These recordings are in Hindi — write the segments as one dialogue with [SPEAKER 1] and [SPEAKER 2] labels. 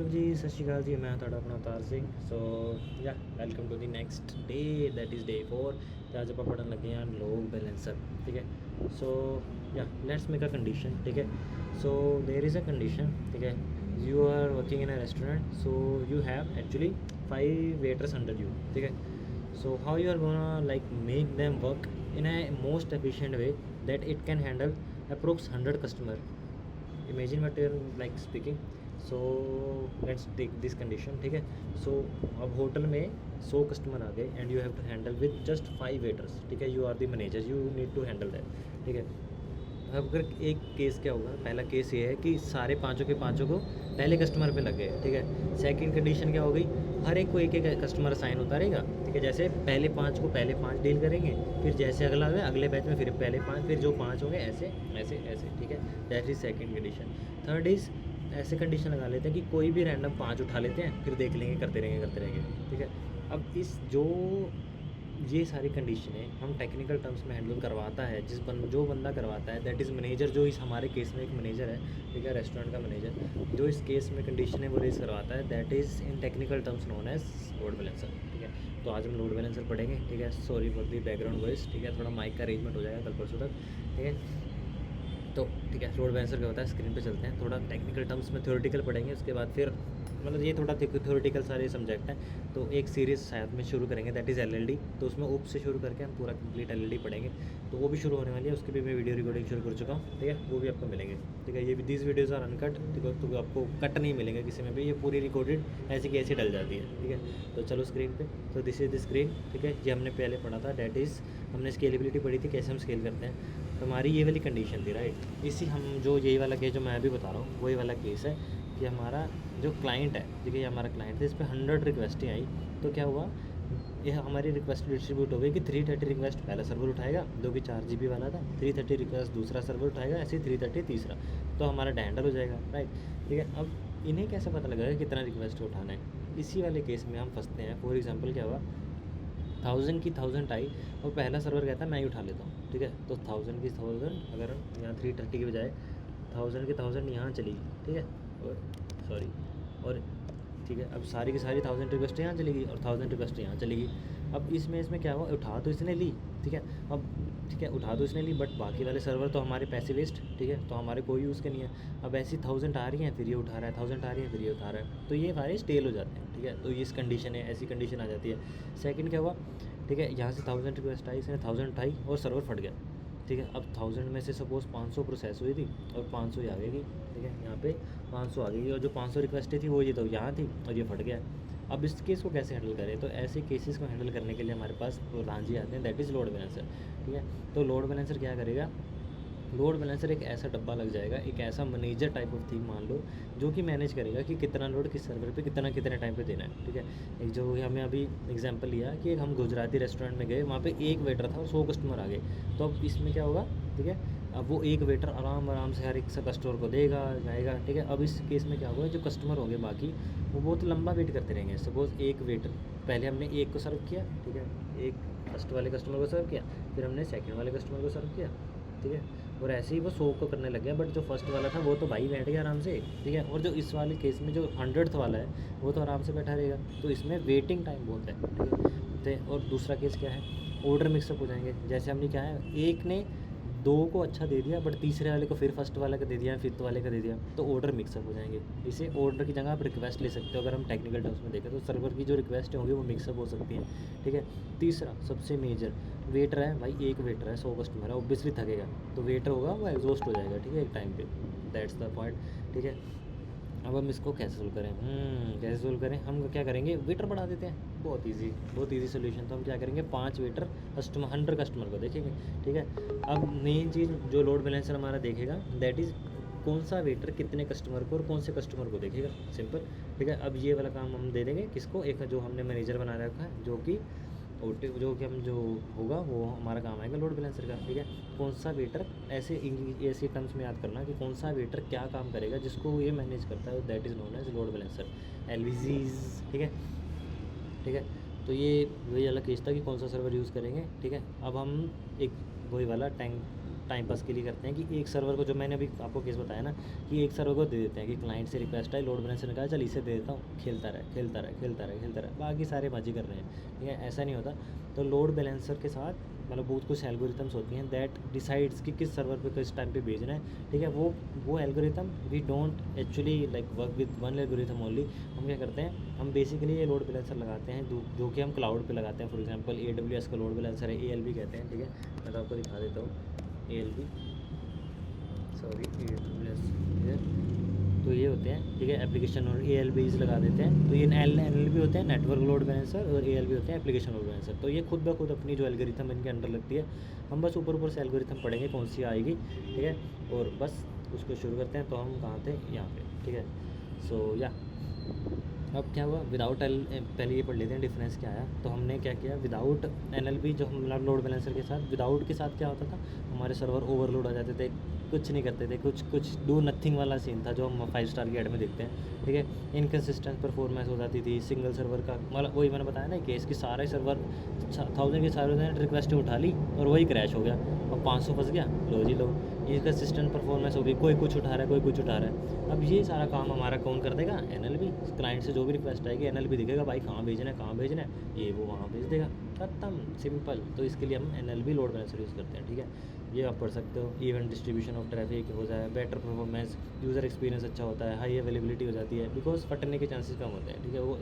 [SPEAKER 1] हेलो जी, सत श्री अकाल जी। मैं ਤੁਹਾਡਾ ਆਪਣਾ ਅਵਤਾਰ ਸਿੰਘ। ਸੋ ਯਾ welcome to the next day, that is ਡੇ 4। ਤੇ ਅੱਜ ਆਪਾਂ ਪੜ੍ਹਨ ਲੱਗੇ ਹਾਂ ਲੋਡ ਬੈਲੈਂਸਰ। ਠੀਕ ਹੈ। ਸੋ ਯਾ ਲੈਟਸ ਮੇਕ ਅ ਕੰਡੀਸ਼ਨ। ਠੀਕ ਹੈ। So there is a condition. ठीक है। You are working in a restaurant, so you have actually 5 waiters under you. ठीक है। So how you are gonna like make them work in a most efficient way that it can handle approx 100 customer. Imagine what you're like speaking. So let's take this condition. ठीक है। सो अब होटल में 100 कस्टमर आ गए and you have to handle with just 5 waiters. ठीक है। You are the manager, you need to handle that. ठीक है। अब अगर एक केस क्या होगा, पहला केस ये है कि सारे पाँचों के पाँचों को पहले कस्टमर पे लग गए। ठीक है। सेकंड कंडीशन क्या हो गई, हर एक को एक एक कस्टमर असाइन होता रहेगा। ठीक है। जैसे पहले 5 को पहले 5 डील करेंगे, फिर जैसे अगला है अगले बैच में फिर पहले 5, फिर जो 5 होंगे ऐसे ऐसे ऐसे। ठीक है। That is second condition. Third is ऐसे कंडीशन लगा लेते हैं कि कोई भी रैंडम 5 उठा लेते हैं, फिर देख लेंगे, करते रहेंगे। ठीक है। अब इस जो ये सारी कंडीशनें हम टेक्निकल टर्म्स में हैंडल करवाता है जो बंदा करवाता है, दैट इज़ मैनेजर। जो इस हमारे केस में एक मैनेजर है, ठीक है, रेस्टोरेंट का मैनेजर, जो इस केस में कंडीशन है वो रेज करवाता है, that is in technical terms known as load balancer. ठीक है। तो आज हम लोड बैलेंसर पढ़ेंगे। ठीक है। Sorry for the background voice. ठीक है। थोड़ा माइक का अरेंजमेंट हो जाएगा कल परसों तक। ठीक है। तो ठीक है, लोड बैलेंसर क्या होता है, स्क्रीन पे चलते हैं। थोड़ा टेक्निकल टर्म्स में थ्योरेटिकल पढ़ेंगे, उसके बाद फिर मतलब ये थोड़ा थ्योरेटिकल सारे सब्जेक्ट हैं। तो एक सीरीज़ शायद में शुरू करेंगे, दैट इज़ एलएलडी। तो उसमें उप से शुरू करके हम पूरा कंप्लीट एलएलडी पढ़ेंगे। तो वो भी शुरू होने वाली है, उसकी भी मैं वीडियो रिकॉर्डिंग शुरू कर चुका हूँ। ठीक है। वो भी आपको मिलेंगे। ठीक है। ये भी दीज वीडियोज़ आर अनकट। ठीक है। तो आपको कट नहीं मिलेंगे किसी में भी, ये पूरी रिकॉर्डेड ऐसी की ऐसी डल जाती है। ठीक है। तो चलो स्क्रीन पे, तो दिस इज़ द स्क्रीन। ठीक है। ये हमने पहले पढ़ा था, डैट इज़ हमने स्केलेबिलिटी पढ़ी थी, कैसे हम स्केल करते हैं। तो हमारी ये वाली कंडीशन थी, राइट। इसी हम जो यही वाला केस जो मैं अभी बता रहा हूँ, वही वाला केस है कि हमारा जो क्लाइंट है, ठीक है, ये हमारा क्लाइंट है, इस पर 100 रिक्वेस्टें आई। तो क्या हुआ, ये हमारी रिक्वेस्ट डिस्ट्रीब्यूट हो गई कि 330 रिक्वेस्ट पहला सर्वर उठाएगा, जो कि 4 GB वाला था। 330 रिक्वेस्ट दूसरा सर्वर उठाएगा, ऐसे ही 330 तीसरा। तो हमारा हैंडल हो जाएगा, राइट। ठीक है। अब इन्हें कैसे पता लगेगा कितना रिक्वेस्ट उठाना है, इसी वाले केस में हम फंसते हैं। फॉर एग्जाम्पल क्या हुआ, 1000 की 1000 आई और पहला सर्वर कहता है मैं ही उठा लेता हूँ। ठीक है। तो 1000 की 1000 अगर यहाँ 330 की बजाय 1000 की 1000 यहाँ चली गई। ठीक है। और सॉरी, और ठीक है, अब सारी की सारी 1000 रिक्वेस्ट यहाँ चलेगी और 1000 रिक्वेस्ट यहाँ चलेगी। अब इसमें क्या हुआ, उठा तो इसने ली। ठीक है। अब ठीक है, उठा तो इसने ली, बट बाकी वाले सर्वर तो हमारे पैसे वेस्ट। ठीक है। तो हमारे कोई यूज़ के नहीं है। अब ऐसी 1000 आ रही हैं, फिर ये उठा रहा है, 1000 आ रही है, फिर ये उठा रहा है, तो ये हमारे स्टेल हो जाते हैं। ठीक है। तो ये इस कंडीशन है, ऐसी कंडीशन आ जाती है। सेकंड क्या हुआ, ठीक है, यहाँ से 1000 रिक्वेस्ट आई, इसने 1000 उठाई और सर्वर फट गया। ठीक है। अब 1000 में से सपोज़ 500 प्रोसेस हुई थी और 500 ही आ गई। ठीक है। यहाँ पे 500 आ गई और जो 500 रिक्वेस्टें थी वो ये तो यहाँ थी और ये फट गया। अब इस केस को कैसे हैंडल करें, तो ऐसे केसेस को हैंडल करने के लिए हमारे पास रांझी आते हैं, दैट इज़ लोड बैलेंसर। ठीक है। तो लोड बैलेंसर क्या करेगा, लोड बैलेंसर एक ऐसा डब्बा लग जाएगा, एक ऐसा मैनेजर टाइप ऑफ थिंग मान लो, जो कि मैनेज करेगा कि कितना लोड किस सर्वर पे कितने टाइम पे देना है। ठीक है। एक जो हमें अभी एग्जांपल लिया कि एक हम गुजराती रेस्टोरेंट में गए, वहाँ पे एक वेटर था और 100 कस्टमर आ गए। तो अब इसमें क्या होगा, ठीक है, अब वो एक वेटर आराम से हर एक कस्टमर को देगा जाएगा। ठीक है। अब इस केस में क्या होगा, जो कस्टमर होंगे बाकी वो बहुत लंबा वेट करते रहेंगे। सपोज़ एक वेटर, पहले हमने एक को सर्व किया, ठीक है, एक फर्स्ट वाले कस्टमर को सर्व किया, फिर हमने सेकेंड वाले कस्टमर को सर्व किया। ठीक है। और ऐसे ही वो 100 को करने लग गया, बट जो फर्स्ट वाला था वो तो भाई बैठ गया आराम से। ठीक है। और जो इस वाले केस में जो 100th वाला है वो तो आराम से बैठा रहेगा। तो इसमें वेटिंग टाइम बहुत है। ठीक है। और दूसरा केस क्या है, ऑर्डर मिक्सअप हो जाएंगे। जैसे हमने क्या है, एक ने 2 को अच्छा दे दिया, बट तीसरे वाले को फिर फर्स्ट वाले का दे दिया, फिफ्थ वाले का दे दिया, तो ऑर्डर मिक्सअप हो जाएंगे। इसे ऑर्डर की जगह आप रिक्वेस्ट ले सकते हो। अगर हम टेक्निकल टर्म्स में देखें तो सर्वर की जो रिक्वेस्ट होंगी वो मिक्सअप हो सकती हैं। ठीक है। तीसरा सबसे मेजर, वेटर है भाई, एक वेटर है, 100 कस्टमर है, ऑब्वियसली थकेगा, तो वेटर होगा वो एग्जॉस्ट हो जाएगा। ठीक है, एक टाइम पे, दैट्स द पॉइंट। ठीक है। अब हम इसको कैसे सोल्व करें, कैसे सोल्व करें, हम क्या करेंगे, वेटर बढ़ा देते हैं। बहुत इजी सोल्यूशन। तो हम क्या करेंगे, 5 वेटर कस्टमर 100 कस्टमर को देखेंगे। ठीक है। अब मेन चीज़ जो लोड बैलेंसर हमारा देखेगा, दैट इज़ कौन सा वेटर कितने कस्टमर को और कौन से कस्टमर को देखेगा, सिंपल। ठीक है। अब ये वाला काम हम दे देंगे किसको, एक जो हमने मैनेजर बना रखा है, जो कि जो कि हम जो होगा वो हमारा काम आएगा लोड बैलेंसर का। ठीक है। कौन सा वेटर, ऐसे टर्म्स में याद करना कि कौन सा वेटर क्या काम करेगा, जिसको ये मैनेज करता है, that is known as load balancer, LVGs. ठीक है। ठीक है। तो ये वही अलग केस था कि कौन सा सर्वर यूज़ करेंगे। ठीक है। अब हम एक वही वाला टाइम पास के लिए करते हैं कि एक सर्वर को, जो मैंने अभी आपको केस बताया ना, कि एक सर्वर को दे देते हैं कि क्लाइंट से रिक्वेस्ट है, लोड बैलेंसर ने कहा चल इसे दे देता हूँ, खेलता रहे खेलता रहे खेलता रहे खेलता रहे, बाकी सारे मजे कर रहे हैं, ठीक है, ऐसा नहीं होता। तो लोड बैलेंसर के साथ मतलब बहुत कुछ एल्गोरिथम्स होती हैं दैट डिसाइड्स कि किस सर्वर पे किस टाइम पे भेजना है, ठीक है। वो algorithm we don't actually like work with one algorithm only. हम क्या करते हैं, हम बेसिकली ये लोड बैलेंसर लगाते हैं जो कि हम क्लाउड पे लगाते हैं। फॉर एग्जांपल AWS का लोड बैलेंसर है, ALB कहते हैं, ठीक है। मैं तो आपको दिखा देता हूँ ALB, सॉरी AWS, ठीक है। तो ये होते हैं, ठीक है, एप्लीकेशन और ALBs लगा देते हैं। तो ये NLB होते हैं, नेटवर्क लोड बैलेंसर, और ALB होते हैं एप्लीकेशन लोड बैलेंसर। तो ये खुद ब खुद अपनी जो एल्गोरिथम इनके अंडर लगती है, हम बस ऊपर ऊपर से एल्गोरिथम पढ़ेंगे कौन सी आएगी, ठीक है, और बस उसको शुरू करते हैं। तो हम कहाँ थे, यहाँ पे, ठीक है। सो या अब क्या हुआ, विदाउट पहले ये पढ़ लेते हैं डिफरेंस क्या आया। तो हमने क्या किया, विदाउट NLB जो हम लोड बैलेंसर के साथ, विदाउट के साथ क्या होता था, हमारे सर्वर ओवरलोड आ जाते थे, कुछ नहीं करते थे, कुछ डू नथिंग वाला सीन था जो हम 5 स्टार के ऐड में देखते हैं, ठीक है। इनकन्सिस्टेंट परफॉर्मेंस हो जाती थी, सिंगल सर्वर का मतलब वही मैंने बताया ना केस कि सारे सर्वर 1000 के सारे ने रिक्वेस्ट उठा ली और वही क्रैश हो गया, अब 500 फंस गया, लो जी लो। इनकन्सिस्टेंट परफॉर्मेंस हो गई, कोई कुछ उठा रहा है, कोई कुछ उठा रहा है। अब ये सारा काम हमारा कौन कर देगा, NLB। क्लाइंट से जो भी रिक्वेस्ट आएगी NLB दिखेगा, भाई कहाँ भेजना है, कहाँ भेजना है, ये वो वहाँ भेज देगा, खत्म, सिंपल। तो इसके लिए हम NLB लोड बैलेंसर यूज़ करते हैं, ठीक है। ये आप पढ़ सकते हो। इवेंट डिस्ट्रीब्यूशन ऑफ ट्रैफिक हो जाए, बेटर परफॉर्मेंस, यूज़र एक्सपीरियंस अच्छा होता है, हाई अवेलेबिलिटी हो जाती है, बिकॉज फटने के चांसेस कम होते हैं, ठीक है। वो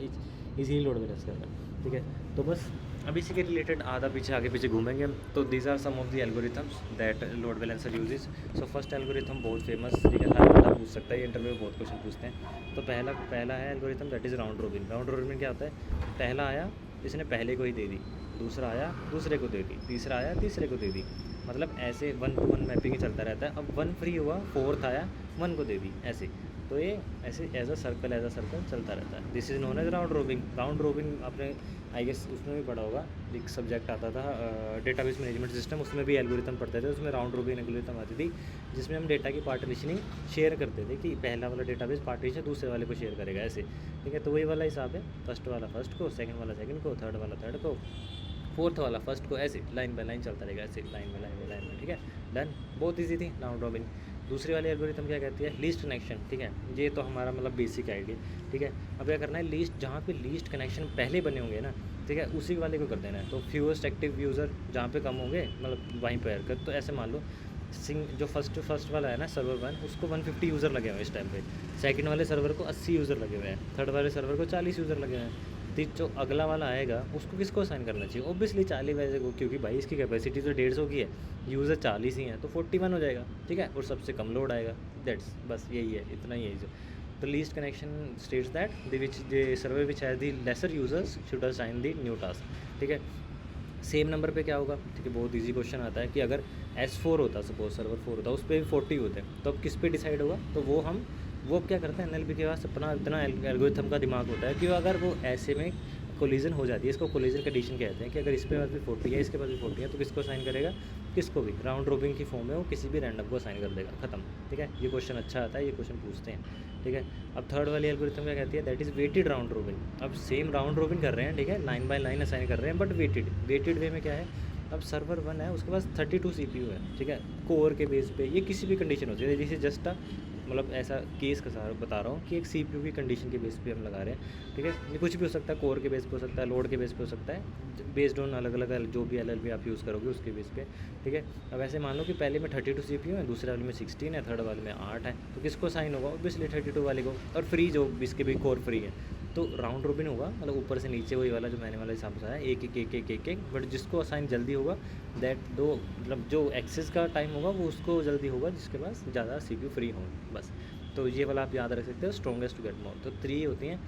[SPEAKER 1] इजीली लोड बैलेंस कर रहा है, ठीक है। तो बस अब इसी के रिलेटेड आधा पीछे आगे पीछे घूमेंगे हम। तो these are some of the algorithms that load balancer uses. So first algorithm बहुत फेमस, ठीक है, हर बंदा पूछ सकता है, ये इंटरव्यू में बहुत क्वेश्चन पूछते हैं। तो पहला है algorithm that is round robin. Round robin क्या होता है, पहला आया इसने पहले को ही दे दी, दूसरा आया दूसरे को दे दी, तीसरा आया तीसरे को दे दी, मतलब ऐसे 1 to 1 मैपिंग ही चलता रहता है। अब 1 फ्री हुआ, 4th आया 1 को दे दी, ऐसे। तो ये ऐसे एज अ सर्कल चलता रहता है। This is known as round robin. Round robin आपने आई गेस उसमें भी पढ़ा होगा, एक सब्जेक्ट आता था डेटाबेस मैनेजमेंट सिस्टम, उसमें भी एल्गोरिथम पढ़ते थे, उसमें राउंड रोबिन एल्गोरिथम आती थी, जिसमें हम डेटा की पार्टीशनिंग शेयर करते थे कि पहला वाला डेटाबेस पार्टीशन दूसरे वाले को शेयर करेगा, ऐसे, ठीक है। तो वही वाला हिसाब है, फर्स्ट वाला फर्स्ट को, सेकंड वाला सेकंड को, थर्ड वाला थर्ड को, 4th वाला फर्स्ट को, ऐसे लाइन बाय लाइन चलता रहेगा, ऐसे line by line by line में, ठीक है, डन। बहुत ईजी थी राउंड रॉबिन। दूसरी वाली एल्गोरिथम क्या कहती है, लीस्ट कनेक्शन, ठीक है। ये तो हमारा मतलब बेसिक आइडिया, ठीक है। अब क्या करना है, लीस्ट जहाँ पे लीस्ट कनेक्शन पहले बने होंगे ना, ठीक है, उसी वाले को कर देना है। तो फ्यूएस्ट एक्टिव यूज़र जहाँ पे कम होंगे, मतलब वहीं पर कर। तो ऐसे मान लो जो फर्स्ट वाला है ना सर्वर 1, उसको 150 यूज़र लगे हुए हैं इस टाइम पे, सेकंड वाले सर्वर को 80 यूज़र लगे हुए हैं, थर्ड वाले सर्वर को 40 यूज़र लगे हुए हैं। तो जो अगला वाला आएगा उसको किसको असाइन करना चाहिए, ऑब्वियसली 40 वैसे को, क्योंकि भाई इसकी कैपेसिटी तो 150 की है, यूज़र 40 ही हैं, तो 41 हो जाएगा, ठीक है, और सबसे कम लोड आएगा। दैट्स बस यही है, इतना ही है जो। तो least connection states that the server which has the lesser users should assign the new task, ठीक है। सेम नंबर पे क्या होगा, ठीक है, बहुत इजी क्वेश्चन आता है कि अगर S4 होता, सपोज सर्वर 4 होता, उस पर भी 40 होते हैं, तो अब किस पे डिसाइड होगा, तो वो क्या करते हैं, NLP के पास अपना इतना एल्गोरिथम का दिमाग होता है कि अगर वो ऐसे में कोलिजन हो जाती है, इसको कोलिजन कंडीशन कहते हैं, कि अगर इस पे पास भी 40 है, इसके पास भी 40 है, तो किसको असाइन करेगा, किसको भी, राउंड रोबिन की फॉर्म में वो किसी भी रैंडम को असाइन कर देगा, खत्म, ठीक है। ये क्वेश्चन अच्छा आता है, ये क्वेश्चन पूछते हैं, ठीक है। अब थर्ड वाली एल्गोरिथम क्या कहती है, that is weighted round robin. अब सेम राउंड रोबिन कर रहे हैं, ठीक है, लाइन बाय लाइन असाइन कर रहे हैं, बट वेटेड वे में क्या है, अब सर्वर 1 है, उसके पास 32 CPU है, ठीक है, कोर के बेस पे, ये किसी भी कंडीशन होती है, जैसे जस्ट मतलब ऐसा केस का सारा बता रहा हूँ कि एक CPU की कंडीशन के बेस पे हम लगा रहे हैं, ठीक है। ये कुछ भी हो सकता है, कोर के बेस पे हो सकता है, लोड के बेस पे हो सकता है, बेस्ड ऑन अलग अलग जो भी LLB आप यूज़ करोगे उसके बेस पे, ठीक है। अब ऐसे मान लो कि पहले में 32 CPU है, दूसरे वाले में 16 है, थर्ड वाले में 8 है, तो किसको साइन होगा, ऑब्वियसली 32 वाले को, और फ्री जो इसके भी कोर फ्री है, तो राउंड रोबिन होगा, मतलब ऊपर से नीचे वही वाला जो मैंने वाला हिसाब से आया, एक, बट जिसको असाइन जल्दी होगा दैट दो, मतलब जो एक्सेस का टाइम होगा वो उसको जल्दी होगा जिसके पास ज़्यादा CPU फ्री होंगे, बस। तो ये वाला आप याद रख सकते हो, स्ट्रॉन्गेस्ट टू गेट मोर। तो 3 होती हैं।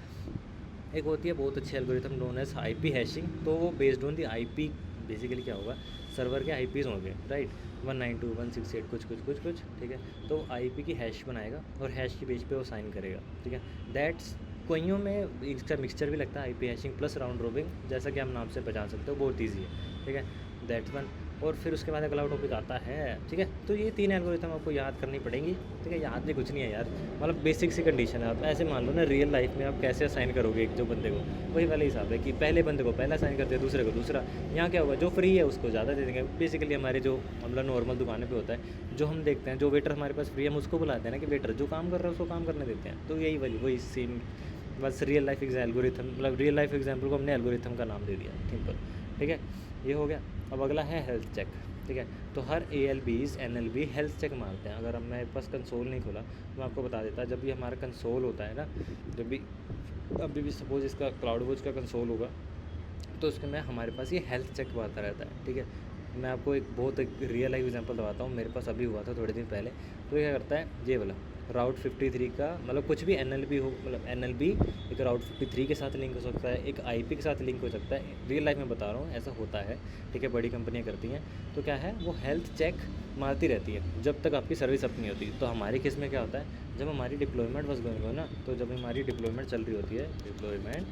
[SPEAKER 1] एक होती है बहुत अच्छी algorithm known as IP hashing, तो वो based on the IP, basically क्या होगा, सर्वर के IPs होंगे, राइट, 192.168 कुछ, ठीक है। तो IP की हैश बनाएगा और हैश की बेस पे वो साइन करेगा, ठीक है। दैट्स कोइयों में इसका मिक्सचर भी लगता है, IP hashing plus round robin, जैसा कि हम नाम से पहचान सकते हो, बहुत ईजी है, ठीक है। That's one. और फिर उसके बाद अगला टॉपिक आता है, ठीक है। तो ये 3 एल्गोरिथम आपको याद करनी पड़ेंगी, ठीक है। याद भी कुछ नहीं है यार, मतलब बेसिक सी कंडीशन है। आप ऐसे मान लो ना, रियल लाइफ में आप कैसे असाइन करोगे एक जो बंदे को, वही वाला हिसाब है कि पहले बंदे को पहला असाइन करते हैं, दूसरे को दूसरा। यहाँ क्या होगा, जो फ्री है उसको ज़्यादा दे देंगे। बेसिकली हमारे जो मतलब नॉर्मल दुकानों पर होता है, जो हम देखते हैं, जो वेटर हमारे पास फ्री है, हम उसको बुलाते हैं ना कि वेटर, जो काम कर रहा है उसको काम करने देते हैं। तो यही वही सेम, बस रियल लाइफ एल्गोरिथम, मतलब रियल लाइफ एग्जाम्पल को हमने एल्गोरिथम का नाम दे दिया, सिंपल, ठीक है। ये हो गया। अब अगला है हेल्थ चेक, ठीक है। तो हर ALBs NLB हेल्थ चेक मारते हैं। अगर हम मेरे पास कंसोल नहीं खोला तो मैं आपको बता देता, जब भी हमारा कंसोल होता है ना, जब भी अभी भी सपोज इसका क्लाउड वॉच का कंसोल होगा, तो उसके में हमारे पास ये हेल्थ चेक आता रहता है, ठीक है। मैं आपको एक बहुत एक रियल लाइफ एग्जांपल बताता हूँ, मेरे पास अभी हुआ था थोड़े दिन पहले। तो ये क्या करता है, ये वाला राउट 53 का, मतलब कुछ भी NLB हो, मतलब NLB एक राउट 53 के साथ लिंक हो सकता है, एक IP के साथ लिंक हो सकता है। रियल लाइफ में बता रहा हूँ, ऐसा होता है, ठीक है। बड़ी कंपनियाँ करती हैं। तो क्या है, वो हेल्थ चेक मारती रहती है जब तक आपकी सर्विस अप नहीं होती। तो हमारे केस में क्या होता है, जब हमारी डिप्लॉयमेंट बस गोइंग हो ना, तो जब हमारी डिप्लॉयमेंट चल रही होती है, डिप्लॉयमेंट,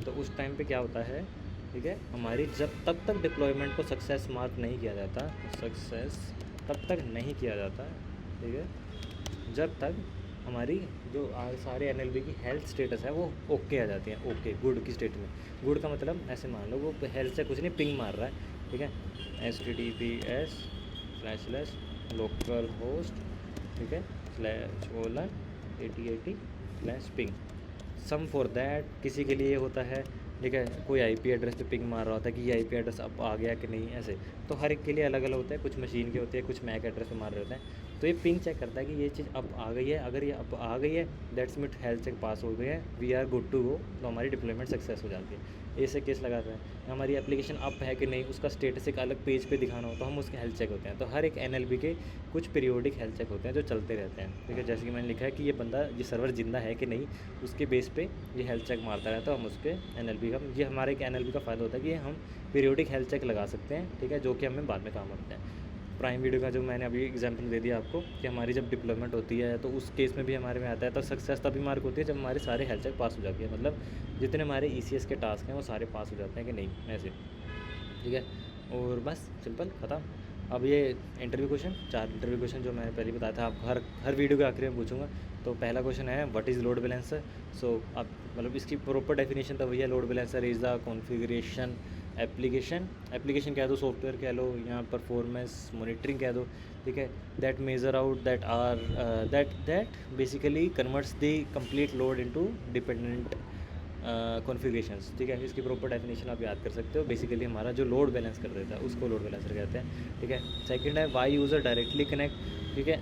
[SPEAKER 1] तो उस टाइम पे क्या होता है, ठीक है, हमारी जब तब तक डिप्लॉयमेंट को सक्सेस मार्क नहीं किया जाता, सक्सेस तब तक नहीं किया जाता, ठीक है, जब तक हमारी जो सारे NLB की हेल्थ स्टेटस है वो ओके आ जाती है, ओके गुड की स्टेट में। गुड का मतलब ऐसे मान लो वो हेल्थ से कुछ नहीं, पिंग मार रहा है, ठीक है, HTTPS लोकल होस्ट, ठीक है, /8080/ping सम फॉर दैट। किसी के लिए होता है, ठीक है, कोई IP एड्रेस पे पिंग मार रहा होता है कि ये IP एड्रेस अब आ गया कि नहीं, ऐसे। तो हर एक के लिए अलग अलग होता है, कुछ मशीन के होते हैं, कुछ मैक एड्रेस पे मार रहे होते हैं। तो ये पिंग चेक करता है कि ये चीज़ अब आ गई है। अगर ये अब आ गई है, that's meet health check pass हो गए हैं, we are good to go, तो हमारी डिप्लॉयमेंट सक्सेस हो जाती है। ऐसे केस लगाता है। हमारी एप्लीकेशन अप है कि नहीं, उसका स्टेटस एक अलग पेज पे दिखाना हो, तो हम उसके हेल्थ चेक होते हैं। तो हर एक NLB के कुछ पीरियोडिक हेल्थ चेक होते हैं जो चलते रहते हैं, ठीक है। जैसे कि मैंने लिखा है कि ये बंदा, ये सर्वर जिंदा है कि नहीं, उसके बेस पे ये हेल्थ चेक मारता रहता है। हम उसके NLB का, ये हमारे एक NLB का फ़ायदा होता है कि हम पीरियोडिक हेल्थ चेक लगा सकते हैं, ठीक है, जो कि हमें बाद में काम आते हैं। प्राइम वीडियो का जो मैंने अभी एग्जांपल दे दिया आपको, कि हमारी जब डिप्लॉयमेंट होती है तो उस केस में भी हमारे में आता है, तो सक्सेस तभी मार्क होती है जब हमारे सारे हेल्थ चेक पास हो जाती है, मतलब जितने हमारे ECS के टास्क हैं वो सारे पास हो जाते हैं कि नहीं, ऐसे, ठीक है। और बस सिंपल ख़त्म। अब ये इंटरव्यू क्वेश्चन, 4 इंटरव्यू क्वेश्चन जो मैंने पहले बताया था, आप हर वीडियो के आखिर में पूछूंगा। तो पहला क्वेश्चन है, व्हाट इज़ लोड बैलेंसर। सो अब मतलब इसकी प्रॉपर डेफिनेशन तो वही है, load balancer is the configuration application कह दो, सॉफ्टवेयर कह लो, यहाँ परफॉर्मेंस मॉनिटरिंग कह दो, ठीक है, that measure out that basically converts the complete load into dependent configurations, ठीक है। इसकी प्रॉपर डेफिनेशन आप याद कर सकते हो। बेसिकली हमारा जो लोड बैलेंस कर देता है उसको लोड बैलेंसर कहते हैं, ठीक है। सेकंड है, वाई यूज़र डायरेक्टली कनेक्ट, ठीक है,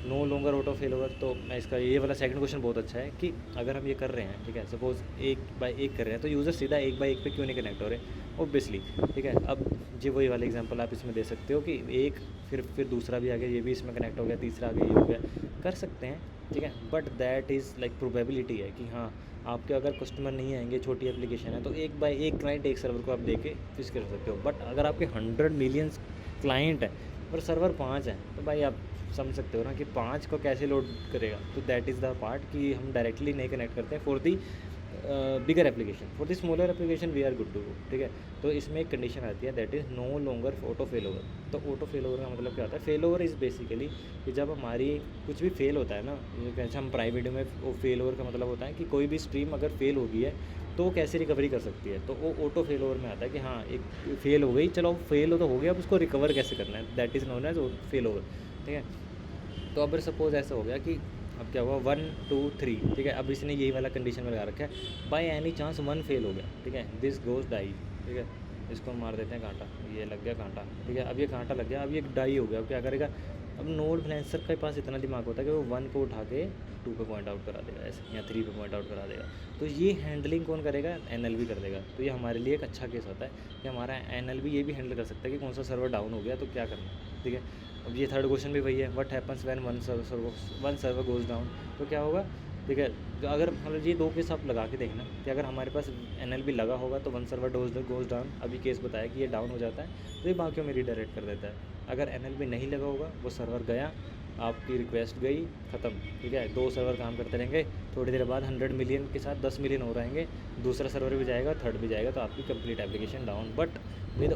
[SPEAKER 1] no longer auto fail over. तो मैं इसका ये वाला सेकंड क्वेश्चन बहुत अच्छा है कि अगर हम ये कर रहे हैं, ठीक है, सपोज 1 बाय 1 कर रहे हैं, तो यूज़र सीधा 1 बाय 1 पे क्यों नहीं कनेक्ट हो रहे, ऑब्वियसली, ठीक है। अब जी वही वाला एग्जांपल आप इसमें दे सकते हो कि एक फिर दूसरा भी आ गया, ये भी इसमें कनेक्ट हो गया, तीसरा आ गया, ये हो गया, कर सकते हैं, ठीक है। But that is like probability है कि हाँ, आपके अगर कस्टमर नहीं आएंगे, छोटी एप्लीकेशन है, तो 1 बाय 1 क्लाइंट, एक सर्वर को आप दे के फिक्स कर सकते हो। बट अगर आपके 100 मिलियंस क्लाइंट है और सर्वर 5 है, तो भाई आप समझ सकते हो ना कि 5 को कैसे लोड करेगा। तो दैट इज़ द पार्ट कि हम डायरेक्टली नहीं कनेक्ट करते हैं for the bigger application, for the smaller application we are good to go, ठीक है। तो इसमें एक कंडीशन आती है, that is no longer auto fail over. तो ऑटो फेल ओवर का मतलब क्या होता है, फेल ओवर इज़ बेसिकली कि जब हमारी कुछ भी फेल होता है ना, जैसे हम प्राइवेट में, फेल ओवर का मतलब होता है कि कोई भी स्ट्रीम अगर फेल हो गई है तो वो कैसे रिकवरी कर सकती है। तो वो ऑटो फेल ओवर में आता है कि हाँ, एक फेल हो गई, चलो फेल हो तो हो गया, अब उसको रिकवर कैसे करना है, that is known as fail over, ठीक है। तो अब सपोज ऐसा हो गया कि अब क्या हुआ, 1 2 3, ठीक है। अब इसने यही वाला कंडीशन में लगा रखा है, बाय एनी चांस 1 फेल हो गया, ठीक है, दिस गोज डाई, ठीक है। इसको मार देते हैं कांटा, ये लग गया कांटा, ठीक है। अब ये कांटा लग गया, अब ये डाई हो गया। अब क्या करेगा, अब नोड बैलेंसर के पास इतना दिमाग होता है कि वो 1 को उठा के 2 पे पॉइंट आउट करा देगा ऐसे, या 3 पे पॉइंट आउट करा देगा। तो ये हैंडलिंग कौन करेगा, NLB कर देगा। तो ये हमारे लिए एक अच्छा केस होता है कि हमारा NLB ये भी हैंडल कर सकता है कि कौन सा सर्वर डाउन हो गया तो क्या करना, ठीक है। अब ये थर्ड क्वेश्चन भी वही है, what happens when one server goes down. तो क्या होगा, ठीक है। तो अगर मतलब ये 2 केस आप लगा के देखना कि अगर हमारे पास NLB लगा होगा तो 1 सर्वर गोज़ डाउन, अभी केस बताया कि ये डाउन हो जाता है, तो ये बाकियों में रीडायरेक्ट कर देता है। अगर NLB नहीं लगा होगा, वो सर्वर गया आपकी रिक्वेस्ट गई, ख़त्म, ठीक है। 2 सर्वर काम करते रहेंगे, थोड़ी देर बाद 100 मिलियन के साथ 10 मिलियन हो रहेंगे, दूसरा सर्वर भी जाएगा, थर्ड भी जाएगा, तो आपकी complete application down. But with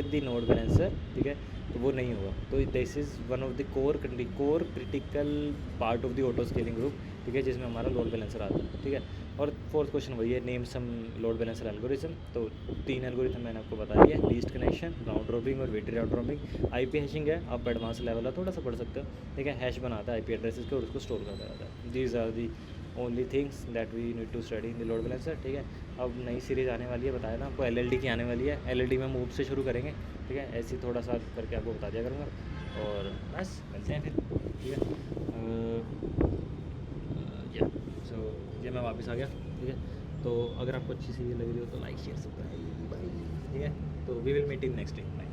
[SPEAKER 1] the node balancer, ठीक है, तो वो नहीं होगा। तो this is one of the core critical part of the auto scaling group, ठीक है, जिसमें हमारा लोड बैलेंसर आता है, ठीक है। और फोर्थ क्वेश्चन वही है, name some load balancer algorithm. तो 3 एल्गोरिथम मैंने आपको बताई है, लीस्ट कनेक्शन, राउंड रॉबिंग और weighted round robin. IP hashing है, आप एडवांस लेवल है थोड़ा सा पढ़ सकते हो, ठीक है। हैश बनाता है आईपी एड्रेसेस के और उसको स्टोर करता रहता है। These are the only things that we need to study in the load balancer, ठीक है। अब नई सीरीज़ आने वाली है, बताया ना आपको, एलएलडी की आने वाली है। एलएलडी में मूव से शुरू करेंगे, ठीक है, ऐसे ही थोड़ा सा करके आपको बता दिया करूँगा। और बस मिलते हैं फिर, ठीक है। या सो ये मैं वापस आ गया, ठीक है। तो अगर आपको अच्छी सीरीज लग रही हो तो लाइक शेयर सब्सक्राइब, बाय, ठीक है। तो we will meet in next day, bye.